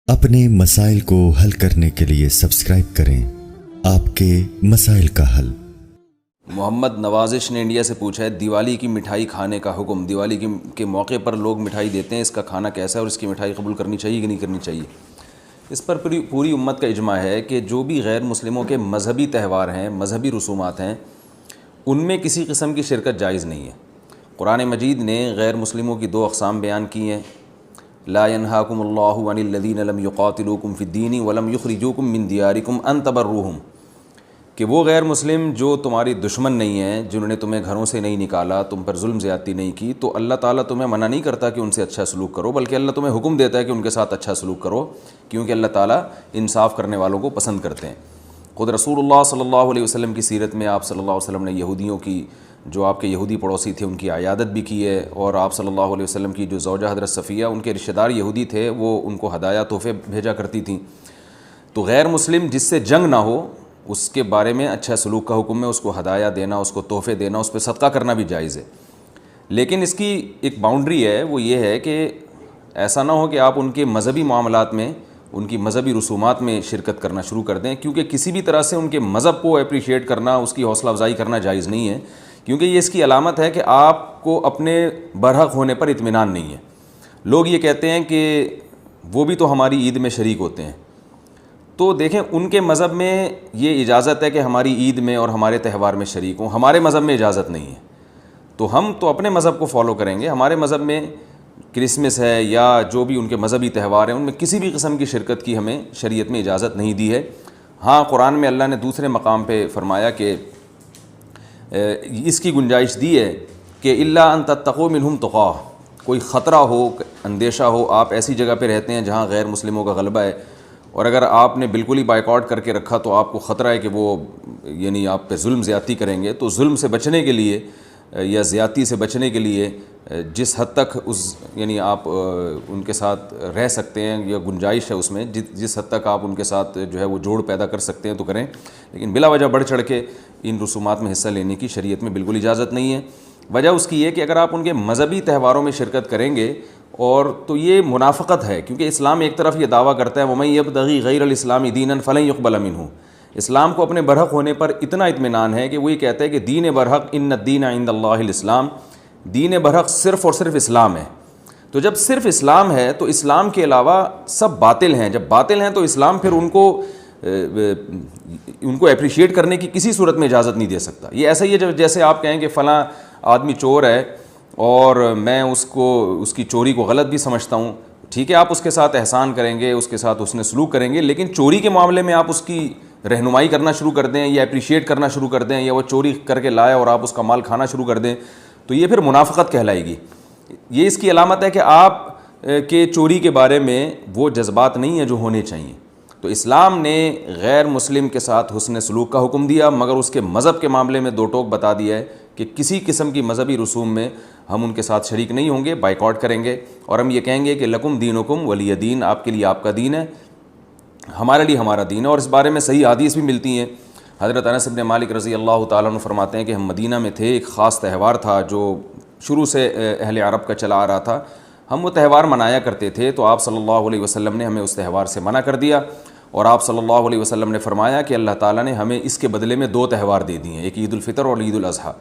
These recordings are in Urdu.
اپنے مسائل کو حل کرنے کے لیے سبسکرائب کریں آپ کے مسائل کا حل۔ محمد نوازش نے انڈیا سے پوچھا ہے دیوالی کی مٹھائی کھانے کا حکم۔ دیوالی کے موقع پر لوگ مٹھائی دیتے ہیں، اس کا کھانا کیسا ہے اور اس کی مٹھائی قبول کرنی چاہیے کہ نہیں کرنی چاہیے؟ اس پر پوری امت کا اجماع ہے کہ جو بھی غیر مسلموں کے مذہبی تہوار ہیں، مذہبی رسومات ہیں، ان میں کسی قسم کی شرکت جائز نہیں ہے۔ قرآن مجید نے غیر مسلموں کی دو اقسام بیان کی ہیں، لا ينهاكم الله عن الذين لم يقاتلوكم في الدين ولم يخرجوكم من دياركم ان تبروهم، کہ وہ غیر مسلم جو تمہاری دشمن نہیں ہیں، جنہوں نے تمہیں گھروں سے نہیں نکالا، تم پر ظلم زیادتی نہیں کی، تو اللہ تعالیٰ تمہیں منع نہیں کرتا کہ ان سے اچھا سلوک کرو، بلکہ اللہ تمہیں حکم دیتا ہے کہ ان کے ساتھ اچھا سلوک کرو، کیونکہ اللہ تعالیٰ انصاف کرنے والوں کو پسند کرتے ہیں۔ خود رسول اللہ صلی اللہ علیہ وسلم کی سیرت میں آپ صلی اللہ علیہ وسلم نے یہودیوں کی، جو آپ کے یہودی پڑوسی تھے، ان کی عیادت بھی کی ہے، اور آپ صلی اللہ علیہ وسلم کی جو زوجہ حضرت صفیہ، ان کے رشتہ دار یہودی تھے، وہ ان کو ہدایہ تحفے بھیجا کرتی تھیں۔ تو غیر مسلم جس سے جنگ نہ ہو، اس کے بارے میں اچھا سلوک کا حکم ہے، اس کو ہدایہ دینا، اس کو تحفے دینا، اس پہ صدقہ کرنا بھی جائز ہے۔ لیکن اس کی ایک باؤنڈری ہے، وہ یہ ہے کہ ایسا نہ ہو کہ آپ ان کے مذہبی معاملات میں، ان کی مذہبی رسومات میں شرکت کرنا شروع کر دیں، کیونکہ کسی بھی طرح سے ان کے مذہب کو اپریشیٹ کرنا، اس کی حوصلہ افزائی کرنا جائز نہیں ہے، کیونکہ یہ اس کی علامت ہے کہ آپ کو اپنے برحق ہونے پر اطمینان نہیں ہے۔ لوگ یہ کہتے ہیں کہ وہ بھی تو ہماری عید میں شریک ہوتے ہیں، تو دیکھیں ان کے مذہب میں یہ اجازت ہے کہ ہماری عید میں اور ہمارے تہوار میں شریک ہوں، ہمارے مذہب میں اجازت نہیں ہے، تو ہم تو اپنے مذہب کو فالو کریں گے۔ ہمارے مذہب میں کرسمس ہے یا جو بھی ان کے مذہبی تہوار ہیں، ان میں کسی بھی قسم کی شرکت کی ہمیں شریعت میں اجازت نہیں دی ہے۔ ہاں، قرآن میں اللہ نے دوسرے مقام پہ فرمایا کہ اس کی گنجائش دی ہے کہ الا ان تتقوا منہم تقاہ، کوئی خطرہ ہو، اندیشہ ہو، آپ ایسی جگہ پہ رہتے ہیں جہاں غیر مسلموں کا غلبہ ہے، اور اگر آپ نے بالکل ہی بائیکاٹ کر کے رکھا تو آپ کو خطرہ ہے کہ وہ یعنی آپ پہ ظلم زیادتی کریں گے، تو ظلم سے بچنے کے لیے یا زیادتی سے بچنے کے لیے جس حد تک یعنی آپ ان کے ساتھ رہ سکتے ہیں یا گنجائش ہے اس میں، جس حد تک آپ ان کے ساتھ جو ہے وہ جوڑ پیدا کر سکتے ہیں تو کریں، لیکن بلا وجہ بڑھ چڑھ کے ان رسومات میں حصہ لینے کی شریعت میں بالکل اجازت نہیں ہے۔ وجہ اس کی یہ کہ اگر آپ ان کے مذہبی تہواروں میں شرکت کریں گے اور تو یہ منافقت ہے، کیونکہ اسلام ایک طرف یہ دعویٰ کرتا ہے وَمَن يَبْتَغِي غَيْرَ الْإِسْلَامِ دِينًا فَلَن يُقْبَلَ مِنْهُ، اسلام کو اپنے برحق ہونے پر اتنا اطمینان ہے کہ وہ یہ کہتا ہے کہ دین برحق ان الدین عند اللہ الاسلام، دین برحق صرف اور صرف اسلام ہے۔ تو جب صرف اسلام ہے تو اسلام کے علاوہ سب باطل ہیں، جب باطل ہیں تو اسلام پھر ان کو اپریشیٹ کرنے کی کسی صورت میں اجازت نہیں دے سکتا۔ یہ ایسا ہی ہے جیسے آپ کہیں کہ فلاں آدمی چور ہے اور میں اس کی چوری کو غلط بھی سمجھتا ہوں، ٹھیک ہے، آپ اس کے ساتھ احسان کریں گے، اس کے ساتھ حسن سلوک کریں گے، لیکن چوری کے معاملے میں آپ اس کی رہنمائی کرنا شروع کر دیں یا اپریشیٹ کرنا شروع کر دیں، یا وہ چوری کر کے لائے اور آپ اس کا مال کھانا شروع کر دیں، تو یہ پھر منافقت کہلائے گی۔ یہ اس کی علامت ہے کہ آپ کے چوری کے بارے میں وہ جذبات نہیں ہیں جو ہونے چاہیے۔ تو اسلام نے غیر مسلم کے ساتھ حسن سلوک کا حکم دیا، مگر اس کے مذہب کے معاملے میں دو ٹوک بتا دیا ہے کہ کسی قسم کی مذہبی رسوم میں ہم ان کے ساتھ شریک نہیں ہوں گے، بائیکاٹ کریں گے، اور ہم یہ کہیں گے کہ لکم دینکم ولی دین، آپ کے لیے آپ کا دین ہے، ہمارے لیے ہمارا دین ہے۔ اور اس بارے میں صحیح حدیث بھی ملتی ہیں۔ حضرت انس بن مالک رضی اللہ تعالیٰ عنہ فرماتے ہیں کہ ہم مدینہ میں تھے، ایک خاص تہوار تھا جو شروع سے اہل عرب کا چلا آ رہا تھا، ہم وہ تہوار منایا کرتے تھے، تو آپ صلی اللہ علیہ وسلم نے ہمیں اس تہوار سے منع کر دیا، اور آپ صلی اللہ علیہ وسلم نے فرمایا کہ اللہ تعالیٰ نے ہمیں اس کے بدلے میں دو تہوار دے دیے ہیں، ایک عید الفطر اور عید الاضحیٰ۔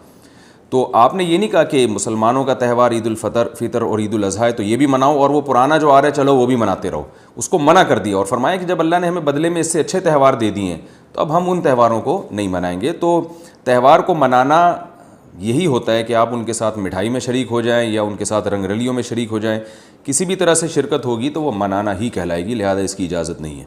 تو آپ نے یہ نہیں کہا کہ مسلمانوں کا تہوار عید الفطر اور عید الاضحیٰ ہے تو یہ بھی مناؤ، اور وہ پرانا جو آ رہا ہے چلو وہ بھی مناتے رہو، اس کو منع کر دیا، اور فرمایا کہ جب اللہ نے ہمیں بدلے میں اس سے اچھے تہوار دے دیے ہیں تو اب ہم ان تہواروں کو نہیں منائیں گے۔ تو تہوار کو منانا یہی ہوتا ہے کہ آپ ان کے ساتھ مٹھائی میں شریک ہو جائیں یا ان کے ساتھ رنگ رلیوں میں شریک ہو جائیں، کسی بھی طرح سے شرکت ہوگی تو وہ منانا ہی کہلائے گی، لہذا اس کی اجازت نہیں ہے۔